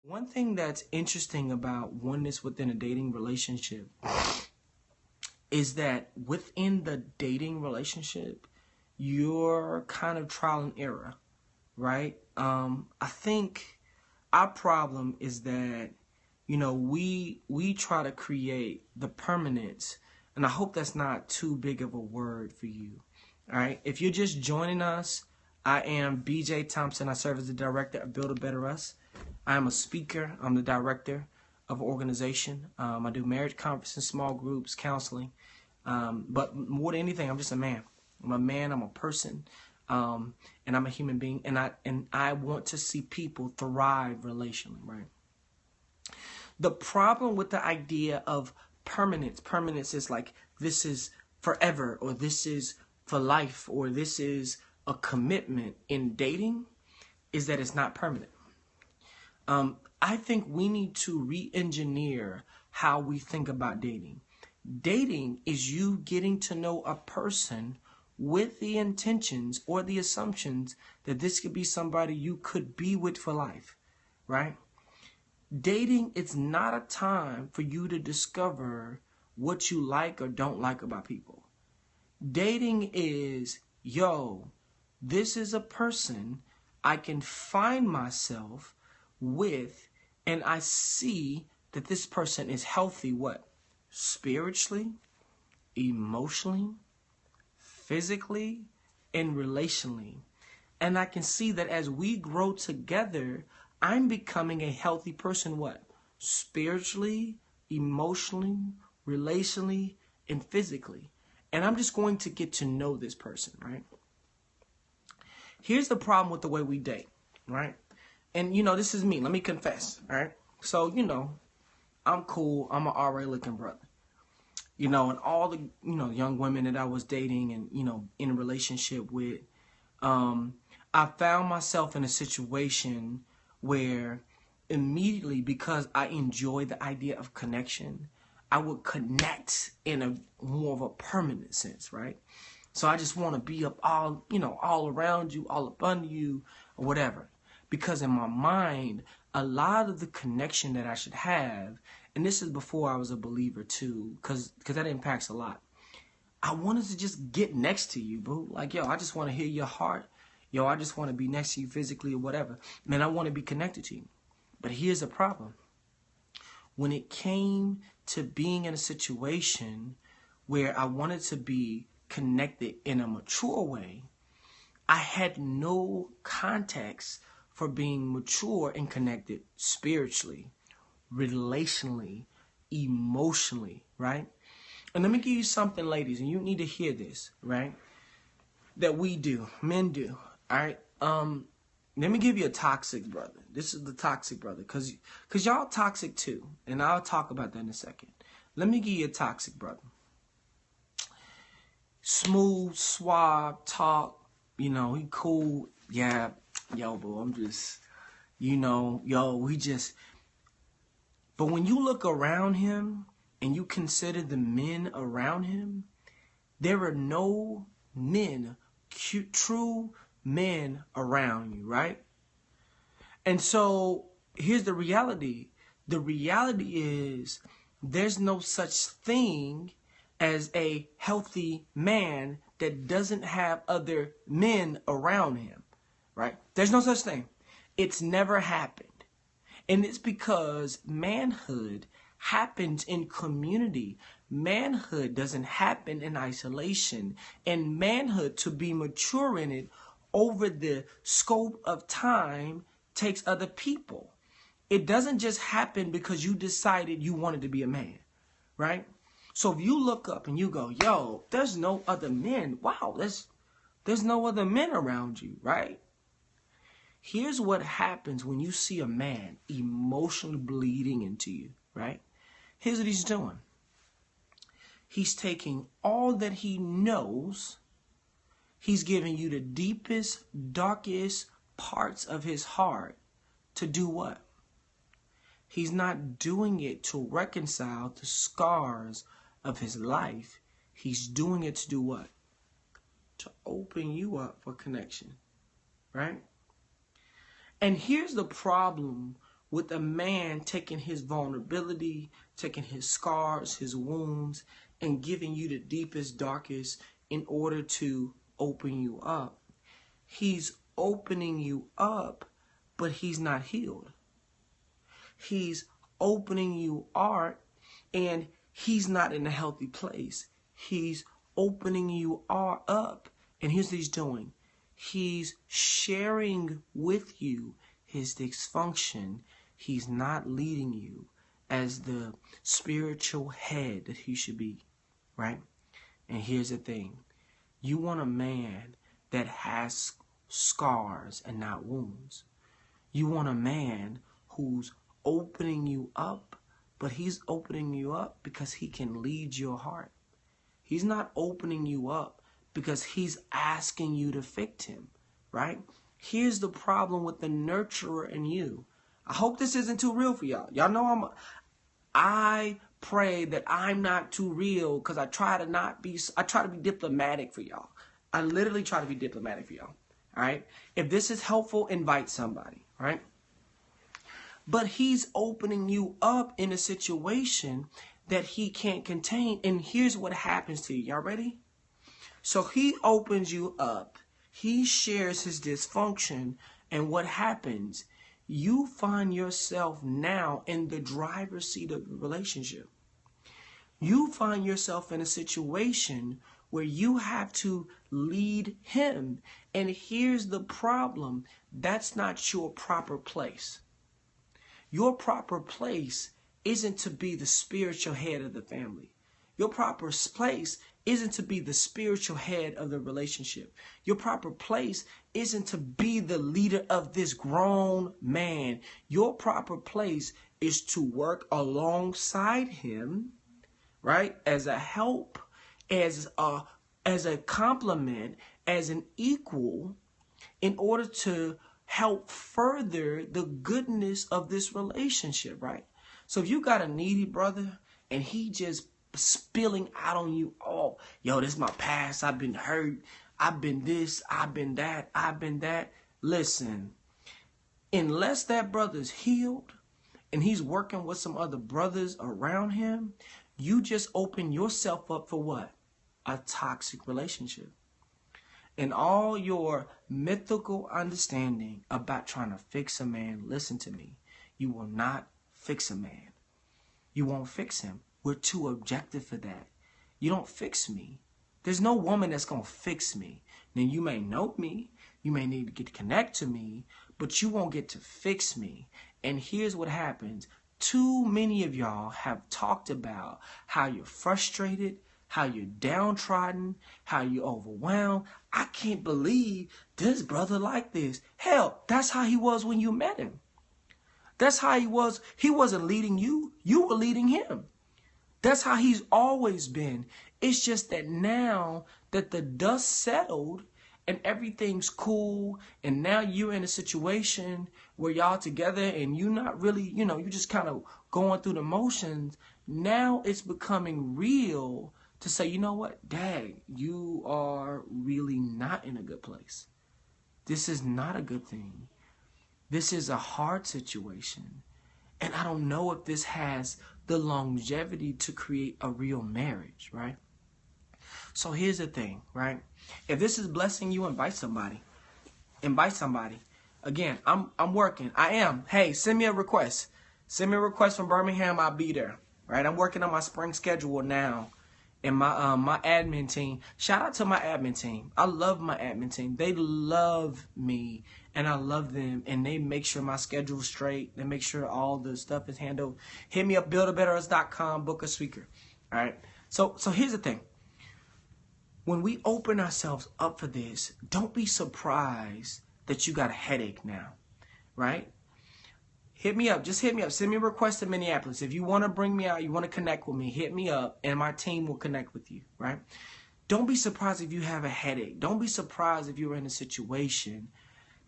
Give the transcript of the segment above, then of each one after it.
One thing that's interesting about oneness within a dating relationship is that within the dating relationship, you're kind of trial and error, right? I think our problem is that, we try to create the permanence, and I hope that's not too big of a word for you, all right? If you're just joining us, I am BJ Thompson. I serve as the director of Build a Better Us. I am a speaker. I'm the director of an organization. I do marriage conferences, small groups, counseling. But more than anything, I'm just a man. I'm a man. I'm a person, and I'm a human being. And I want to see people thrive relationally, right? The problem with the idea of permanence is like this is forever, or this is for life, or this is a commitment in dating, is that it's not permanent. I think we need to re-engineer how we think about dating. Dating is you getting to know a person with the intentions or the assumptions that this could be somebody you could be with for life, right? Dating is not a time for you to discover what you like or don't like about people. Dating is, this is a person I can find myself with, and I see that this person is healthy, what? Spiritually, emotionally, physically, and relationally. And I can see that as we grow together, I'm becoming a healthy person, what? Spiritually, emotionally, relationally, and physically. And I'm just going to get to know this person, right? Here's the problem with the way we date, right? And, this is me. Let me confess, all right? So, I'm cool. I'm an RA looking brother. And all the, young women that I was dating and, in a relationship with, I found myself in a situation where immediately, because I enjoy the idea of connection, I would connect in a more of a permanent sense, right? So I just want to be up all around you, all up under you, or whatever. Because in my mind, a lot of the connection that I should have, and this is before I was a believer too, because that impacts a lot. I wanted to just get next to you, boo. Like, I just want to hear your heart. I just want to be next to you physically or whatever. Man, I want to be connected to you. But here's the problem. When it came to being in a situation where I wanted to be connected in a mature way, I had no context for being mature and connected spiritually, relationally, emotionally, right? And let me give you something, ladies, and you need to hear this, right? That we do, men do, all right? Let me give you a toxic brother. This is the toxic brother, because y'all toxic too, and I'll talk about that in a second. Let me give you a toxic brother. Smooth, suave, talk, he cool, yeah, bro, I'm just, we just, but when you look around him and you consider the men around him, there are no men, true men around you, right? And so here's the reality. The reality is there's no such thing as a healthy man that doesn't have other men around him, right? There's no such thing. It's never happened. And it's because manhood happens in community. Manhood doesn't happen in isolation. And manhood, to be mature in it over the scope of time, takes other people. It doesn't just happen because you decided you wanted to be a man, right? So if you look up and you go, there's no other men. Wow, there's no other men around you, right? Here's what happens when you see a man emotionally bleeding into you, right? Here's what he's doing. He's taking all that he knows. He's giving you the deepest, darkest parts of his heart to do what? He's not doing it to reconcile the scars of his life. He's doing it to do what? To open you up for connection, right? And here's the problem with a man taking his vulnerability, taking his scars, his wounds, and giving you the deepest, darkest in order to open you up. He's opening you up, but he's not healed. He's opening you up, and he's not in a healthy place. He's opening you up, and here's what he's doing. He's sharing with you his dysfunction. He's not leading you as the spiritual head that he should be, right? And here's the thing. You want a man that has scars and not wounds. You want a man who's opening you up, but he's opening you up because he can lead your heart. He's not opening you up because he's asking you to fix him, right? Here's the problem with the nurturer in you. I hope this isn't too real for y'all. Y'all know I pray that I'm not too real because I try to be diplomatic for y'all. I literally try to be diplomatic for y'all. All right. If this is helpful, invite somebody. Right. But he's opening you up in a situation that he can't contain. And here's what happens to you. Y'all ready? So he opens you up. He shares his dysfunction. And what happens? You find yourself now in the driver's seat of the relationship. You find yourself in a situation where you have to lead him. And here's the problem. That's not your proper place. Your proper place isn't to be the spiritual head of the family. Your proper place isn't to be the spiritual head of the relationship. Your proper place isn't to be the leader of this grown man. Your proper place is to work alongside him, right? As a help, as a complement, as an equal, in order to help further the goodness of this relationship, right? So if you got a needy brother and he just spilling out on you, oh, yo, this is my past, I've been hurt, I've been this, I've been that, I've been that. Listen, unless that brother's healed and he's working with some other brothers around him, you just open yourself up for what? A toxic relationship. And all your mythical understanding about trying to fix a man, listen to me, you will not fix a man. You won't fix him. We're too objective for that. You don't fix me. There's no woman that's going to fix me. Now, you may know me. You may need to get to connect to me, but you won't get to fix me. And here's what happens. Too many of y'all have talked about how you're frustrated, how you're downtrodden, how you're overwhelmed. I can't believe this brother like this. Hell, that's how he was when you met him. That's how he was. He wasn't leading you. You were leading him. That's how he's always been. It's just that now that the dust settled and everything's cool, and now you're in a situation where y'all together and you're not really, you're just kind of going through the motions. Now it's becoming real to say, you know what, Dad, you are really not in a good place. This is not a good thing. This is a hard situation. And I don't know if this has the longevity to create a real marriage, right? So here's the thing, right? If this is blessing you, invite somebody. Invite somebody. Again, I'm working. I am. Hey, send me a request. Send me a request from Birmingham. I'll be there, right? I'm working on my spring schedule now. And my admin team, shout out to my admin team. I love my admin team. They love me and I love them, and they make sure my schedule's straight. They make sure all the stuff is handled. Hit me up, buildabetterus.com, book a speaker. All right. So here's the thing. When we open ourselves up for this, don't be surprised that you got a headache now, right? Hit me up. Just hit me up. Send me a request to Minneapolis. If you want to bring me out, you want to connect with me, hit me up, and my team will connect with you, right? Don't be surprised if you have a headache. Don't be surprised if you're in a situation.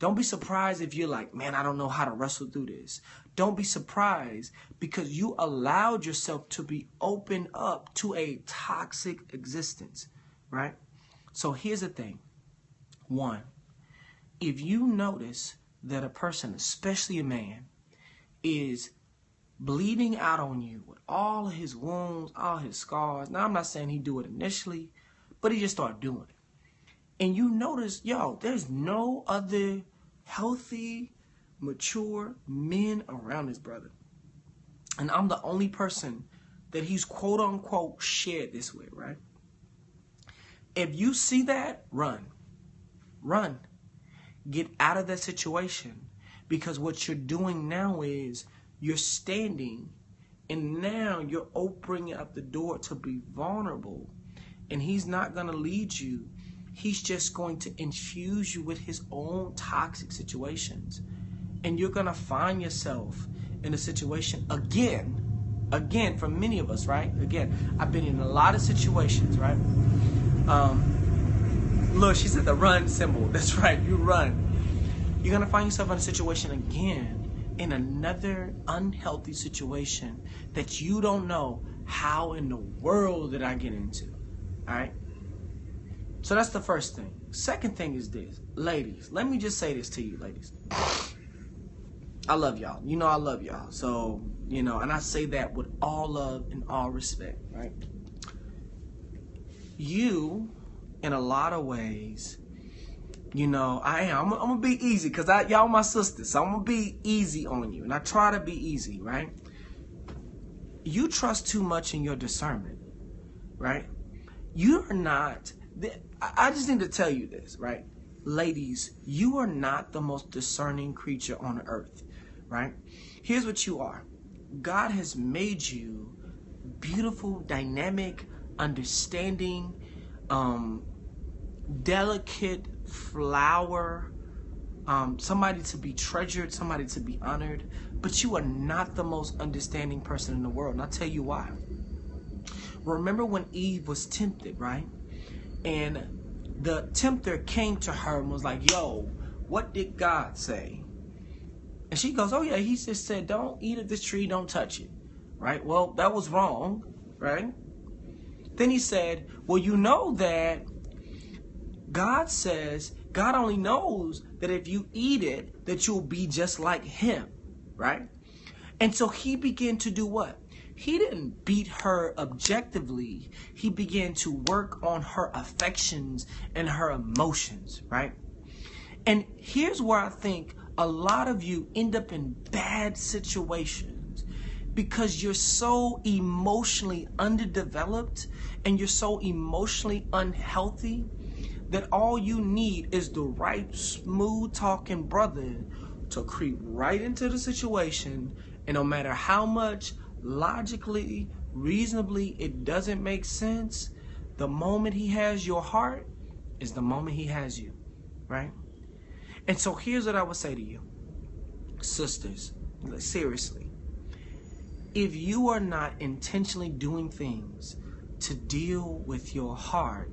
Don't be surprised if you're like, man, I don't know how to wrestle through this. Don't be surprised because you allowed yourself to be opened up to a toxic existence, right? So here's the thing. One, if you notice that a person, especially a man, is bleeding out on you with all of his wounds, all his scars. Now, I'm not saying he do it initially, but he just started doing it. And you notice, yo, there's no other healthy, mature men around this brother. And I'm the only person that he's quote unquote shared this with, right? If you see that, run. Run. Get out of that situation. Because what you're doing now is you're standing and now you're opening up the door to be vulnerable. And he's not going to lead you. He's just going to infuse you with his own toxic situations. And you're going to find yourself in a situation again, for many of us, right? Again, I've been in a lot of situations, right? Look, she said the run symbol. That's right, you run. You're going to find yourself in a situation again, in another unhealthy situation that you don't know how in the world did I get into, all right? So that's the first thing. Second thing is this. Ladies, let me just say this to you, ladies. I love y'all. You know I love y'all. So, you know, and I say that with all love and all respect, right? You, in a lot of ways, you know, I'm going to be easy because y'all my sisters. So I'm going to be easy on you. And I try to be easy, right? You trust too much in your discernment, right? You're not... I just need to tell you this, right? Ladies, you are not the most discerning creature on earth, right? Here's what you are. God has made you beautiful, dynamic, understanding, delicate flower, somebody to be treasured, somebody to be honored, but you are not the most understanding person in the world. And I'll tell you why. Remember when Eve was tempted, right? And the tempter came to her and was like, yo, what did God say? And she goes, oh yeah, he just said, don't eat of this tree, don't touch it, right? Well, that was wrong, right? Then he said, well, you know that God says, God only knows that if you eat it, that you'll be just like him, right? And so he began to do what? He didn't beat her objectively. He began to work on her affections and her emotions, right? And here's where I think a lot of you end up in bad situations because you're so emotionally underdeveloped and you're so emotionally unhealthy that all you need is the right smooth talking brother to creep right into the situation, and no matter how much logically, reasonably it doesn't make sense, the moment he has your heart is the moment he has you, right? And so here's what I would say to you, sisters, seriously, if you are not intentionally doing things to deal with your heart,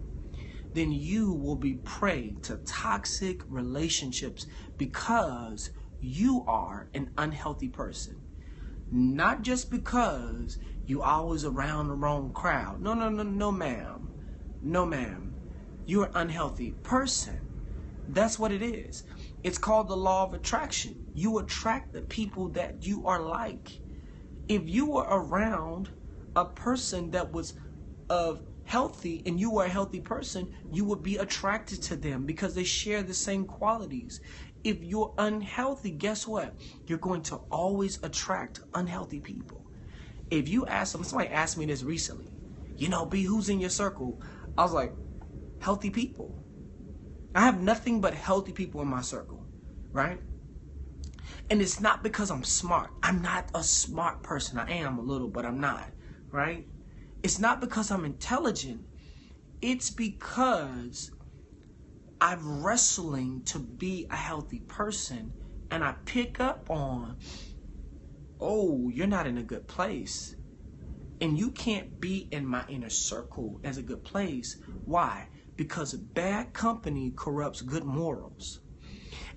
then you will be prey to toxic relationships because you are an unhealthy person. Not just because you always around the wrong crowd. No, ma'am. No, ma'am. You're an unhealthy person. That's what it is. It's called the law of attraction. You attract the people that you are like. If you were around a person that was healthy and you were a healthy person, you would be attracted to them because they share the same qualities. If you're unhealthy, guess what? You're going to always attract unhealthy people. If you ask them, somebody asked me this recently, you know, B, who's in your circle? I was like, healthy people. I have nothing but healthy people in my circle, right? And it's not because I'm smart. I'm not a smart person. I am a little, but I'm not, right? It's not because I'm intelligent. It's because I'm wrestling to be a healthy person, and I pick up on, oh, you're not in a good place. And you can't be in my inner circle as a good place. Why? Because bad company corrupts good morals.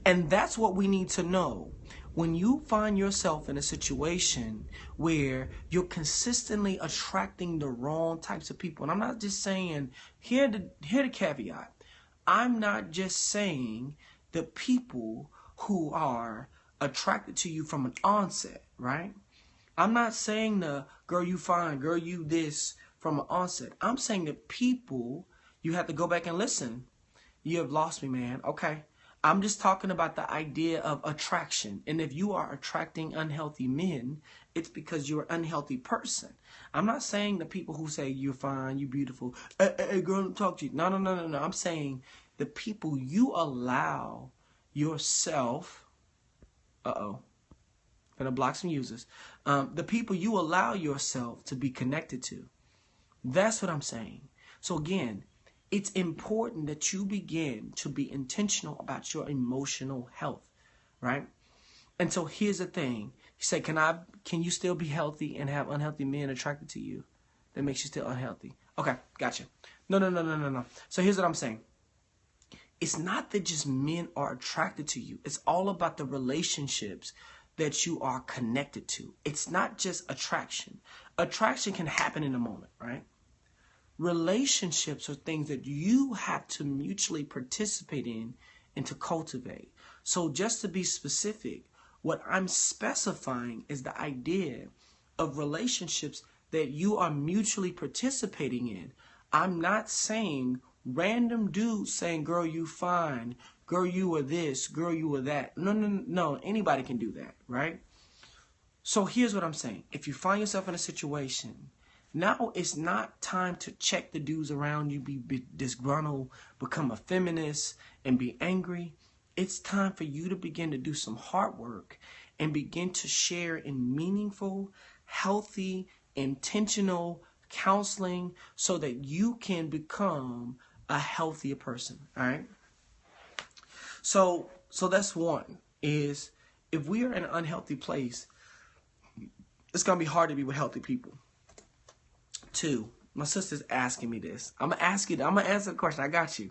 And that's what we need to know. When you find yourself in a situation where you're consistently attracting the wrong types of people, and I'm not just saying, here the caveat, I'm not just saying the people who are attracted to you from an onset, right? I'm not saying the girl you fine, girl you this from an onset. I'm saying the people, you have to go back and listen. You have lost me, man. Okay. I'm just talking about the idea of attraction. And if you are attracting unhealthy men, it's because you're an unhealthy person. I'm not saying the people who say you're fine, you're beautiful, hey girl, don't talk to you. No. I'm saying the people you allow yourself, gonna block some users. The people you allow yourself to be connected to. That's what I'm saying. So again, it's important that you begin to be intentional about your emotional health, right? And so here's the thing. You say, can you still be healthy and have unhealthy men attracted to you? That makes you still unhealthy. Okay, gotcha. No. So here's what I'm saying. It's not that just men are attracted to you. It's all about the relationships that you are connected to. It's not just attraction. Attraction can happen in a moment, right? Relationships are things that you have to mutually participate in and to cultivate. So just to be specific, what I'm specifying is the idea of relationships that you are mutually participating in. I'm not saying random dudes saying, girl, you fine, girl, you are this, girl, you are that. No. Anybody can do that, right? So here's what I'm saying. If you find yourself in a situation, now it's not time to check the dudes around you, be disgruntled, become a feminist, and be angry. It's time for you to begin to do some hard work and begin to share in meaningful, healthy, intentional counseling so that you can become a healthier person, all right? So that's one, is if we are in an unhealthy place, it's going to be hard to be with healthy people. Two, my sister's asking me this. I'm going to answer the question. I got you.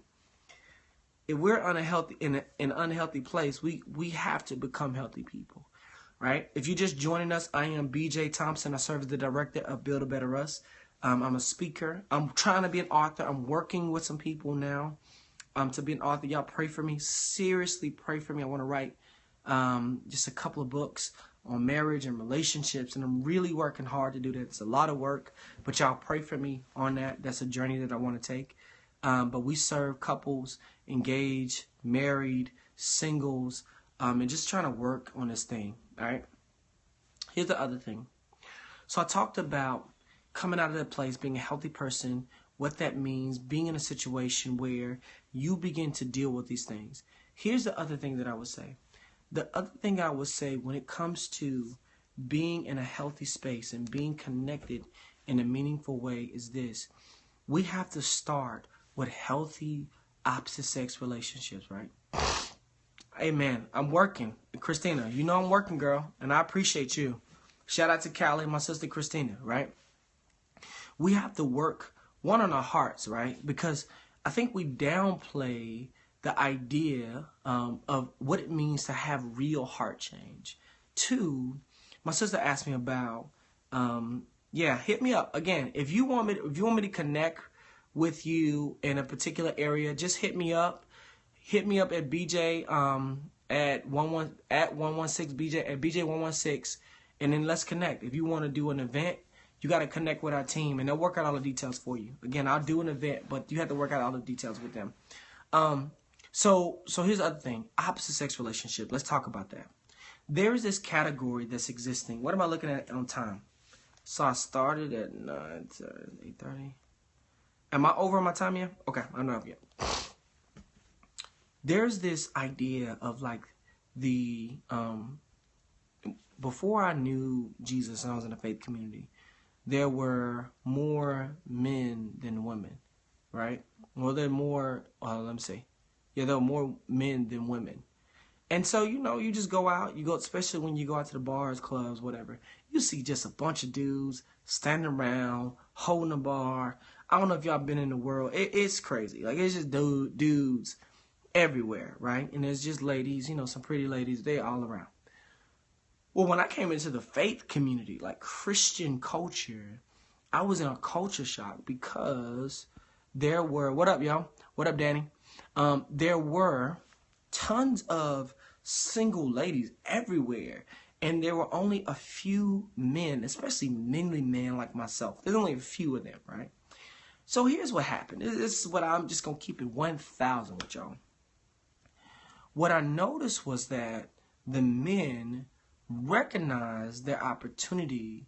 If we're unhealthy in an unhealthy place, we have to become healthy people, right? If you're just joining us, I am BJ Thompson. I serve as the director of Build a Better Us. I'm a speaker. I'm trying to be an author. I'm working with some people now to be an author. Y'all pray for me. Seriously, pray for me. I want to write just a couple of books on marriage and relationships, and I'm really working hard to do that. It's a lot of work, but y'all pray for me on that. That's a journey that I want to take. But we serve couples, engaged, married, singles, and just trying to work on this thing, all right? Here's the other thing. So I talked about coming out of that place, being a healthy person, what that means, being in a situation where you begin to deal with these things. Here's the other thing that I would say. The other thing I would say when it comes to being in a healthy space and being connected in a meaningful way is this. We have to start with healthy opposite sex relationships, right? Hey, man, I'm working. Christina, you know I'm working, girl, and I appreciate you. Shout out to Callie and my sister Christina, right? We have to work, one, on our hearts, right? Because I think we downplay the idea of what it means to have real heart change. Two, my sister asked me about, hit me up. Again, if you want me to connect with you in a particular area, just hit me up. Hit me up at BJ at 116 BJ at BJ 116, and then let's connect. If you want to do an event, you got to connect with our team, and they'll work out all the details for you. Again, I'll do an event, but you have to work out all the details with them. So here's the other thing, opposite sex relationship. Let's talk about that. There is this category that's existing. What am I looking at on time? So I started at 8:30. Am I over my time yet? Okay, I'm not up yet. There's this idea of like before I knew Jesus and I was in a faith community, there were more men than women, right? Well, there are more, there are more men than women. And so, you just go out, especially when you go out to the bars, clubs, whatever, you see just a bunch of dudes standing around, holding a bar. I don't know if y'all been in the world. It's crazy. Like, it's just dudes everywhere, right? And there's just ladies, some pretty ladies, they all around. Well, when I came into the faith community, like Christian culture, I was in a culture shock because there were, what up, y'all? What up, Danny? There were tons of single ladies everywhere. And there were only a few men, especially manly men like myself. There's only a few of them, right? So here's what happened. This is what I'm just going to keep it 1,000 with y'all. What I noticed was that the men recognized their opportunity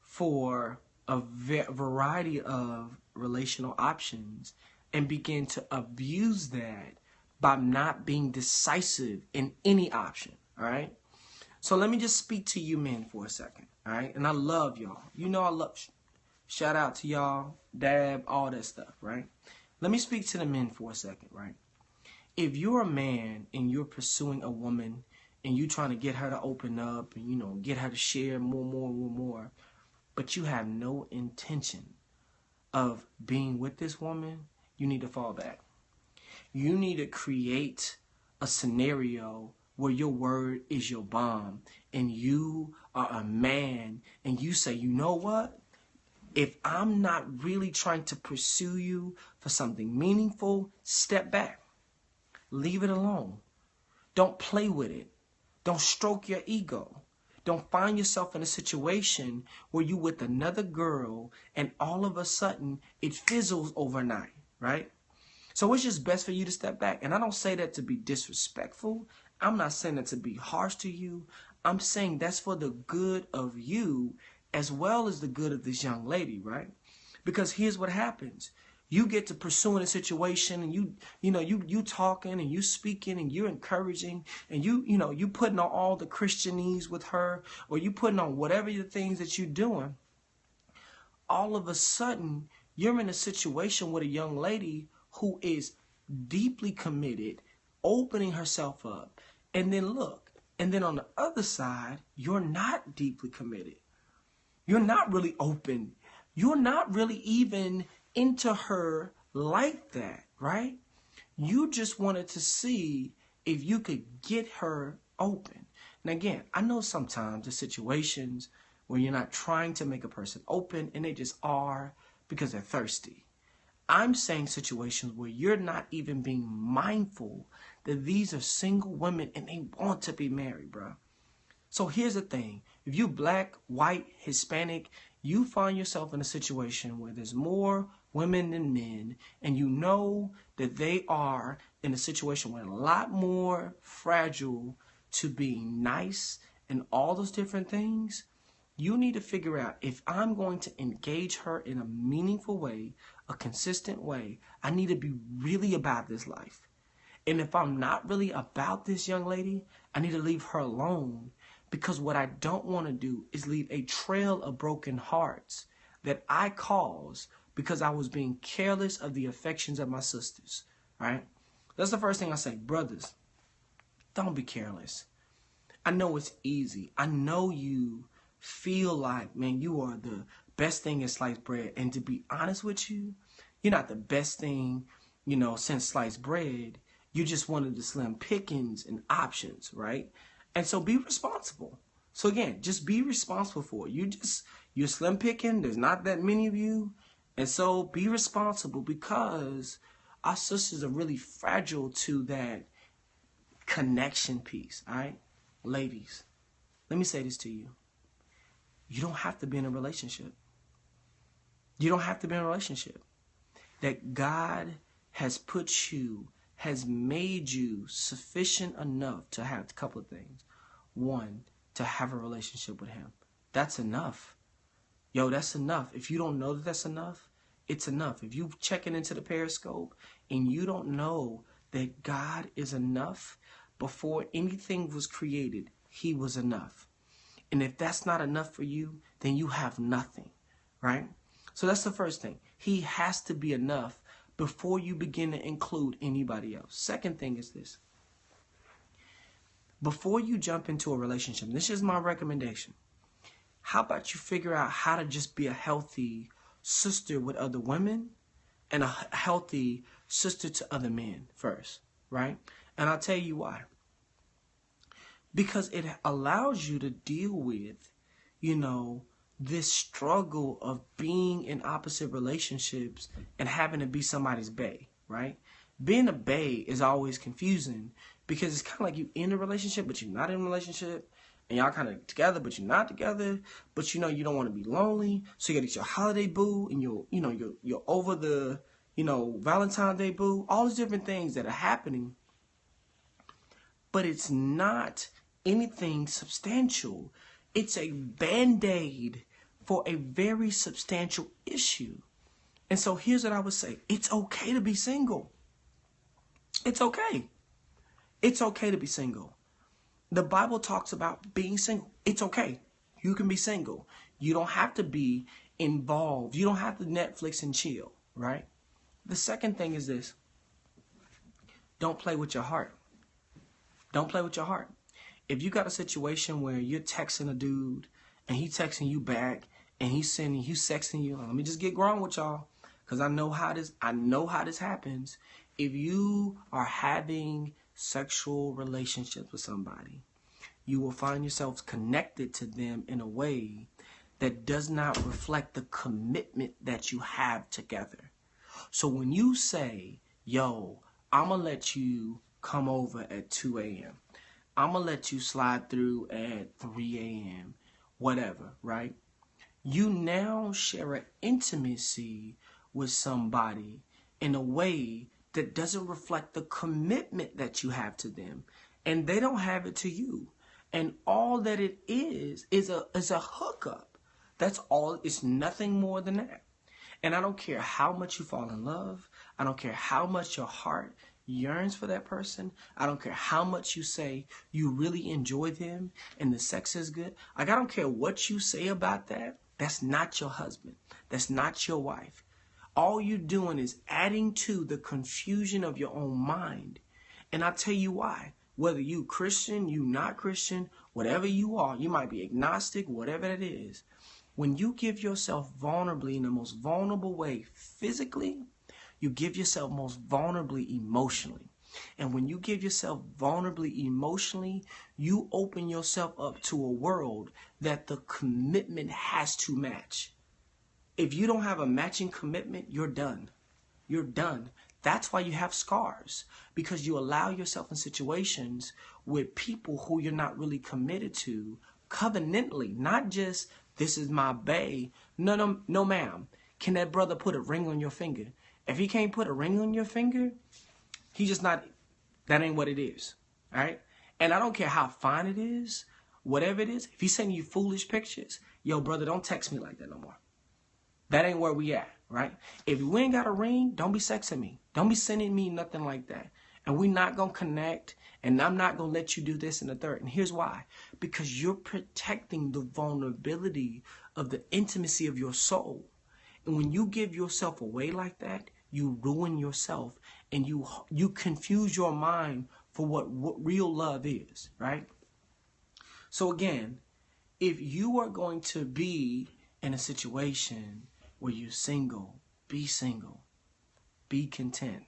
for a variety of relational options and began to abuse that by not being decisive in any option, all right? So let me just speak to you men for a second, all right? And I love y'all. You know I love, shout out to y'all, dab, all that stuff, right? Let me speak to the men for a second, right? If you're a man and you're pursuing a woman and you're trying to get her to open up and, you know, get her to share more, but you have no intention of being with this woman, you need to fall back. You need to create a scenario where your word is your bond and you are a man and you say, you know what? If I'm not really trying to pursue you for something meaningful, step back. Leave it alone. Don't play with it. Don't stroke your ego. Don't find yourself in a situation where you're with another girl and all of a sudden it fizzles overnight, right? So it's just best for you to step back. And I don't say that to be disrespectful. I'm not saying that to be harsh to you. I'm saying that's for the good of you as well as the good of this young lady, right? Because here's what happens. You get to pursuing a situation and you talking and you speaking and you're encouraging and you putting on all the Christianese with her, or you putting on whatever the things that you're doing. All of a sudden, you're in a situation with a young lady who is deeply committed, opening herself up. And then look, and then on the other side, you're not deeply committed. You're not really open. You're not really even into her like that, right? You just wanted to see if you could get her open. And again, I know sometimes the situations where you're not trying to make a person open and they just are because they're thirsty. I'm saying situations where you're not even being mindful that these are single women and they want to be married, bro. So here's the thing. If you black, white, Hispanic, you find yourself in a situation where there's more women than men, and you know that they are in a situation where a lot more fragile to being nice and all those different things, you need to figure out, if I'm going to engage her in a meaningful way, a consistent way, I need to be really about this life. And if I'm not really about this young lady, I need to leave her alone. Because what I don't want to do is leave a trail of broken hearts that I caused because I was being careless of the affections of my sisters, right? That's the first thing I say. Brothers, don't be careless. I know it's easy. I know you feel like, man, you are the best thing in sliced bread. And to be honest with you, you're not the best thing, since sliced bread. You just wanted the slim pickings and options, right? And so be responsible. So again, just be responsible for it. You're slim picking. There's not that many of you. And so be responsible, because our sisters are really fragile to that connection piece, all right? Ladies, let me say this to you. You don't have to be in a relationship. You don't have to be in a relationship. That God has made you sufficient enough to have a couple of things. One, to have a relationship with him. That's enough. Yo, that's enough. If you don't know that that's enough, it's enough. If you checking into the Periscope and you don't know that God is enough, before anything was created, he was enough. And if that's not enough for you, then you have nothing, right? So that's the first thing. He has to be enough before you begin to include anybody else. Second thing is this. Before you jump into a relationship, this is my recommendation. How about you figure out how to just be a healthy sister with other women and a healthy sister to other men first, right? And I'll tell you why. Because it allows you to deal with, this struggle of being in opposite relationships and having to be somebody's bae, right? Being a bae is always confusing because it's kind of like you in a relationship, but you're not in a relationship. And y'all kind of together, but you're not together. But you know you don't want to be lonely, so you got to get your holiday boo, and you're over the Valentine's Day boo. All these different things that are happening, but it's not anything substantial. It's a band-aid for a very substantial issue. And so here's what I would say: it's okay to be single. It's okay. It's okay to be single. The Bible talks about being single. It's okay. You can be single. You don't have to be involved. You don't have to Netflix and chill, right? The second thing is this. Don't play with your heart. Don't play with your heart. If you got a situation where you're texting a dude and he texting you back and he's sending you, sexting you, let me just get grown with y'all because I know how this happens. If you are having sexual relationships with somebody, you will find yourselves connected to them in a way that does not reflect the commitment that you have together. So when you say, yo, I'm going to let you come over at 2 a.m., I'm going to let you slide through at 3 a.m., whatever, right? You now share an intimacy with somebody in a way that doesn't reflect the commitment that you have to them, and they don't have it to you. And all that it is a hookup. That's all. It's nothing more than that. And I don't care how much you fall in love. I don't care how much your heart yearns for that person. I don't care how much you say you really enjoy them and the sex is good. Like, I don't care what you say about that. That's not your husband. That's not your wife. All you're doing is adding to the confusion of your own mind. And I'll tell you why. Whether you Christian, you not Christian, whatever you are, you might be agnostic, whatever it is. When you give yourself vulnerably in the most vulnerable way physically, you give yourself most vulnerably emotionally. And when you give yourself vulnerably emotionally, you open yourself up to a world that the commitment has to match. If you don't have a matching commitment, you're done. You're done. That's why you have scars, because you allow yourself in situations with people who you're not really committed to covenantally, not just this is my bae. No, ma'am. Can that brother put a ring on your finger? If he can't put a ring on your finger, he just not, that ain't what it is. All right. And I don't care how fine it is, whatever it is. If he's sending you foolish pictures, yo, brother, don't text me like that no more. That ain't where we at, right? If you ain't got a ring, don't be sexting me. Don't be sending me nothing like that. And we not going to connect, and I'm not going to let you do this and the third. And here's why. Because you're protecting the vulnerability of the intimacy of your soul. And when you give yourself away like that, you ruin yourself, and you confuse your mind for what real love is, right? So again, if you are going to be in a situation where you're single, be single. Be content.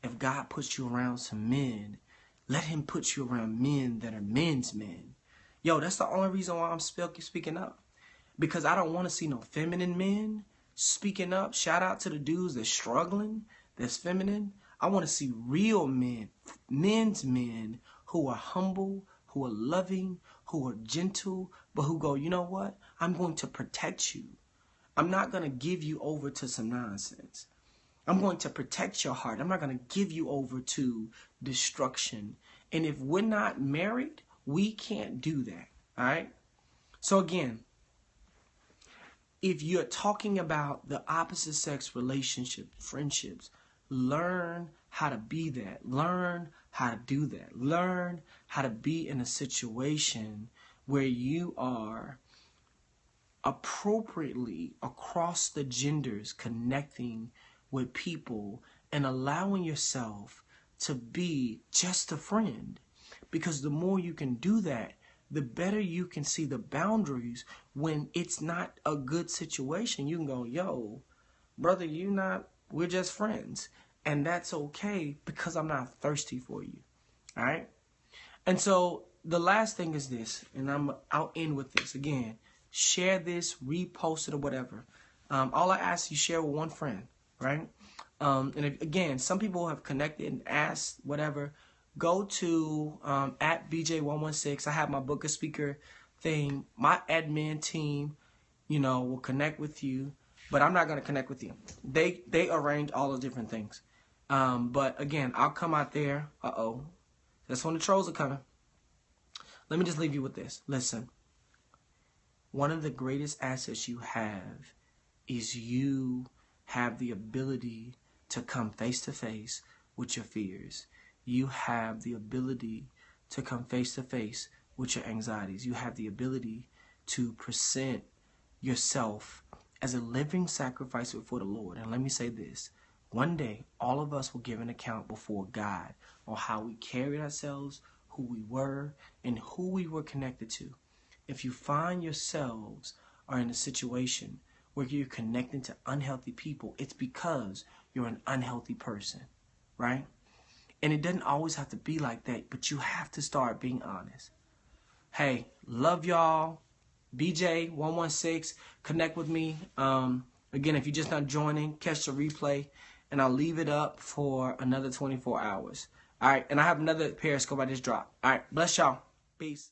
If God puts you around some men, let him put you around men that are men's men. Yo, that's the only reason why I'm speaking up. Because I don't want to see no feminine men speaking up. Shout out to the dudes that's struggling, that's feminine. I want to see real men, men's men who are humble, who are loving, who are gentle, but who go, you know what? I'm going to protect you. I'm not going to give you over to some nonsense. I'm going to protect your heart. I'm not going to give you over to destruction. And if we're not married, we can't do that. All right? So again, if you're talking about the opposite sex relationship, friendships, learn how to be that. Learn how to do that. Learn how to be in a situation where you are appropriately across the genders connecting with people and allowing yourself to be just a friend. Because the more you can do that, the better you can see the boundaries when it's not a good situation. You can go, yo, brother, we're just friends. And that's okay because I'm not thirsty for you. All right? And so the last thing is this, and I'll end with this. Again, share this, repost it, or whatever. All I ask you, share with one friend, right? And again, some people have connected and asked whatever. Go to at BJ116. I have my book a speaker thing. My admin team, will connect with you, but I'm not going to connect with you. They arrange all the different things. But again, I'll come out there. That's when the trolls are coming. Let me just leave you with this. Listen, one of the greatest assets you have is you have the ability to come face to face with your fears. You have the ability to come face to face with your anxieties. You have the ability to present yourself as a living sacrifice before the Lord. And let me say this. One day, all of us will give an account before God on how we carried ourselves, who we were, and who we were connected to. If you find yourselves are in a situation where you're connecting to unhealthy people, it's because you're an unhealthy person, right? And it doesn't always have to be like that, but you have to start being honest. Hey, love y'all. BJ116, connect with me. Again, if you're just not joining, catch the replay, and I'll leave it up for another 24 hours. All right, and I have another Periscope I just dropped. All right, bless y'all. Peace.